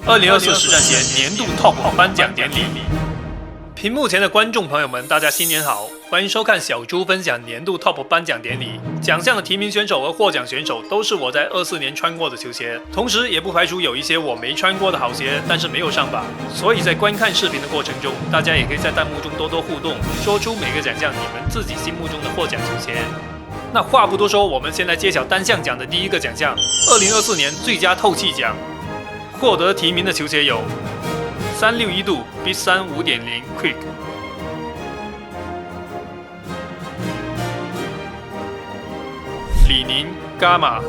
2024实战鞋年度 TOP 颁奖典礼。屏幕前的观众朋友们，大家新年好，欢迎收看小猪分享年度 TOP 颁奖典礼。奖项的提名选手和获奖选手都是我在24年穿过的球鞋，同时也不排除有一些我没穿过的好鞋，但是没有上榜。所以在观看视频的过程中，大家也可以在弹幕中多多互动，说出每个奖项你们自己心目中的获奖球鞋。那话不多说，我们先来揭晓单项奖的第一个奖项——2024年最佳透气奖。获得提名的球鞋有361度 Beat 3 5.0 Quick、李宁 Gamma、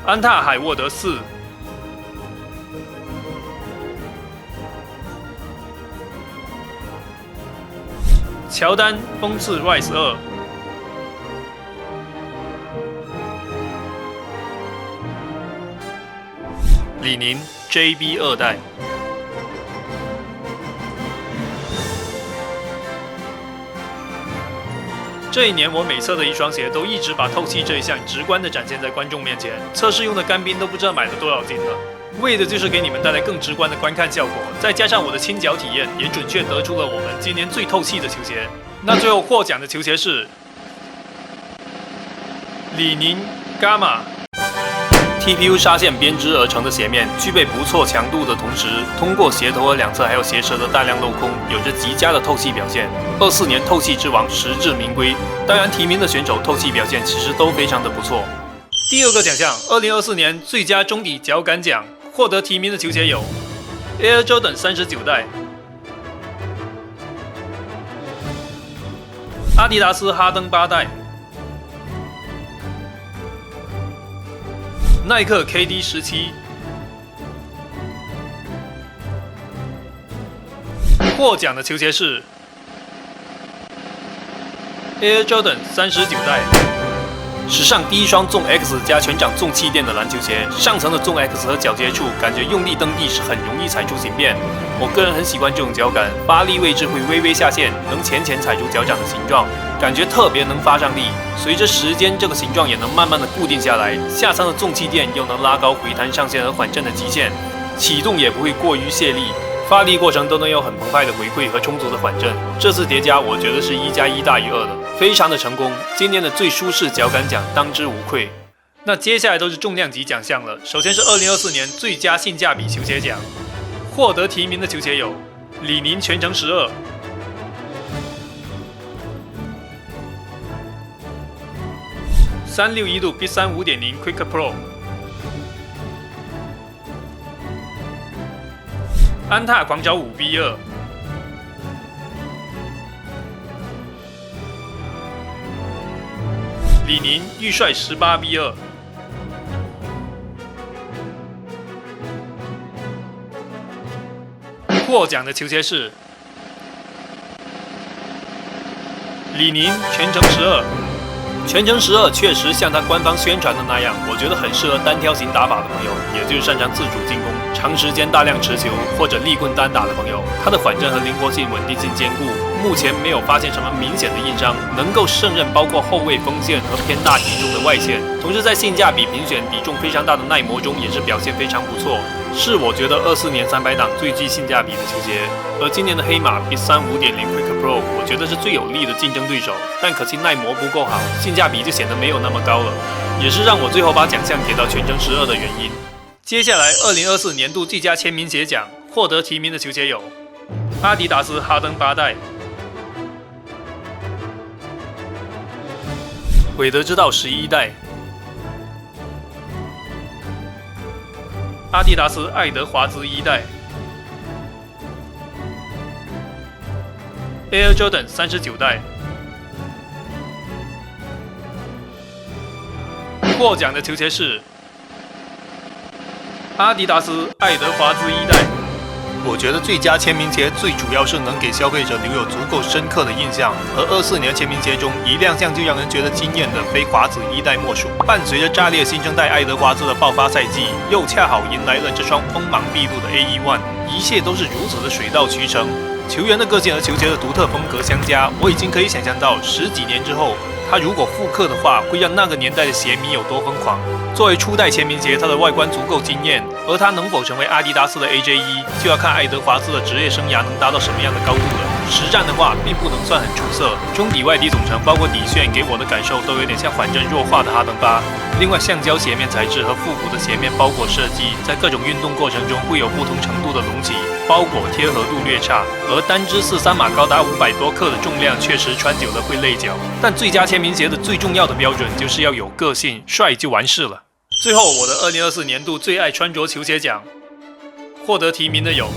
安踏海沃德4、乔丹风刺 Rise 2、李宁 JB 2代。这一年，我每测的一双鞋都一直把透气这一项直观地展现在观众面前。测试用的干冰都不知道买了多少斤了，为的就是给你们带来更直观的观看效果。再加上我的亲脚体验，也准确得出了我们今年最透气的球鞋。那最后获奖的球鞋是李宁 Gamma。TPU 纱线编织而成的鞋面，具备不错强度的同时，通过鞋头和两侧还有鞋舌的大量镂空，有着极佳的透气表现。24年透气之王实至名归。当然，提名的选手透气表现其实都非常的不错。第二个奖项，2024年最佳中底脚感奖，获得提名的球鞋有 Air Jordan 39代、阿迪达斯哈登8代、耐克 KD 17。获奖的球鞋是 Air Jordan 39代，史上第一双纵 X 加全掌纵气垫的篮球鞋。上层的纵 X 和脚接触，感觉用力蹬地是很容易踩出形变。我个人很喜欢这种脚感，发力位置会微微下陷，能浅浅踩出脚掌的形状，感觉特别能发上力。随着时间，这个形状也能慢慢的固定下来。下层的纵气垫又能拉高回弹上限和缓震的极限，启动也不会过于泄力，发力过程都能有很澎湃的回馈和充足的缓震。这次叠加，我觉得是1+1大于2的，非常的成功。今年的最舒适脚感奖当之无愧。那接下来都是重量级奖项了。首先是2024年最佳性价比球鞋奖，获得提名的球鞋有李宁全程12、361度 Beat 3 5.0 Quick Pro、安踏狂潮5 B2、李宁玉帅18 B2。获奖的球鞋是李宁全程12。全程12确实像他官方宣传的那样，我觉得很适合单挑型打法的朋友，也就是擅长自主进攻、长时间大量持球或者立棍单打的朋友。它的缓震和灵活性、稳定性兼顾，目前没有发现什么明显的硬伤，能够胜任包括后卫锋线和偏大体重的外线。同时在性价比评选比重非常大的耐磨中也是表现非常不错，是我觉得24年300档最具性价比的球鞋。而今年的黑马 Beat 3 5.0 Quick Pro 我觉得是最有力的竞争对手，但可惜耐磨不够好，性价比就显得没有那么高了，也是让我最后把奖项给到全程12的原因。接下来2024年度最佳签名鞋奖，获得提名的球鞋有阿迪达斯哈登8代、韦德之道11代、阿迪达斯爱德华兹1代、Air Jordan 39代。获奖的球鞋是阿迪达斯爱德华兹1代。我觉得最佳签名鞋最主要是能给消费者留有足够深刻的印象，而24年签名鞋中一亮相就让人觉得惊艳的，非华子1代莫属。伴随着炸裂新生代爱德华兹的爆发赛季，又恰好迎来了这双锋芒毕露的 AE1，一切都是如此的水到渠成。球员的个性和球鞋的独特风格相加，我已经可以想象到10几年之后，它如果复刻的话，会让那个年代的鞋迷有多疯狂。作为初代签名鞋，它的外观足够惊艳，而它能否成为阿迪达斯的 AJ1，就要看爱德华兹的职业生涯能达到什么样的高度了。实战的话，并不能算很出色，中底、外底总成，包括底楦，给我的感受都有点像缓震弱化的哈登8。另外，橡胶鞋面材质和复古的鞋面包裹设计，在各种运动过程中会有不同程度的隆起，包裹贴合度略差，而单只43码高达500多克的重量，确实穿久了会累脚。但最佳签名鞋的最重要的标准就是要有个性，帅就完事了。最后，我的2024年度最爱穿着球鞋奖获得提名的有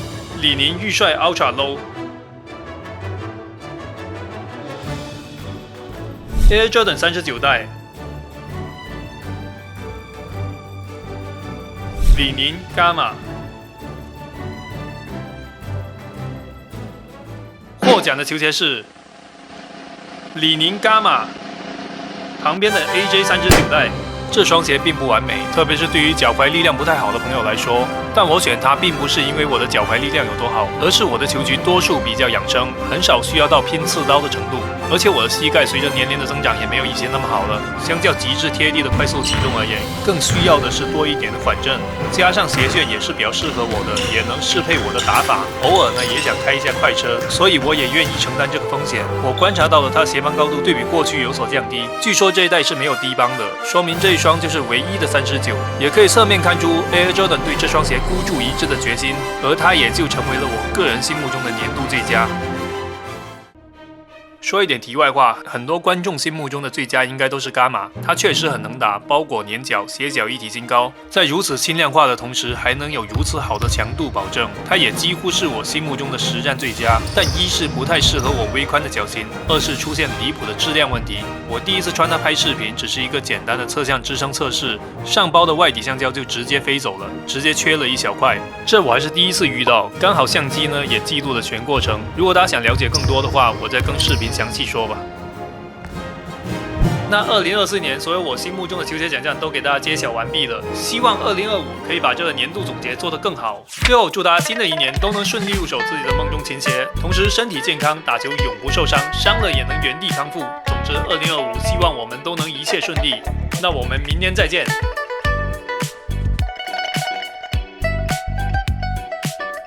李宁预帅 Ultra Low、Air Jordan 39代、李宁 Gamma。获奖的球鞋是李宁 Gamma 旁边的 AJ 39代。这双鞋并不完美，特别是对于脚踝力量不太好的朋友来说。但我选它并不是因为我的脚踝力量有多好，而是我的球局多数比较养生，很少需要到拼刺刀的程度。而且我的膝盖随着年龄的增长也没有以前那么好了，相较极致贴地的快速启动而言，更需要的是多一点的缓震，加上鞋楦也是比较适合我的，也能适配我的打法。偶尔呢也想开一下快车，所以我也愿意承担这个风险。我观察到了它鞋帮高度对比过去有所降低，据说这一代是没有低帮的，说明这一双就是唯一的39，也可以侧面看出 Air Jordan 对这双鞋孤注一掷的决心，而它也就成为了我个人心目中的年度最佳。说一点题外话，很多观众心目中的最佳应该都是伽马，它确实很能打，包裹粘脚，鞋脚一体性高，在如此轻量化的同时，还能有如此好的强度保证，它也几乎是我心目中的实战最佳。但一是不太适合我微宽的脚型，二是出现离谱的质量问题。我第一次穿它拍视频，只是一个简单的侧向支撑测试，上包的外底橡胶就直接飞走了，直接缺了一小块，这我还是第一次遇到。刚好相机呢也记录了全过程，如果大家想了解更多的话，我再跟视频详细说吧。那2024年所有我心目中的球鞋奖项都给大家揭晓完毕了，希望2025可以把这个年度总结做得更好。最后祝大家新的一年都能顺利入手自己的梦中琴鞋，同时身体健康，打球永不受伤，伤了也能原地康复。总之2025希望我们都能一切顺利。那我们明年再见。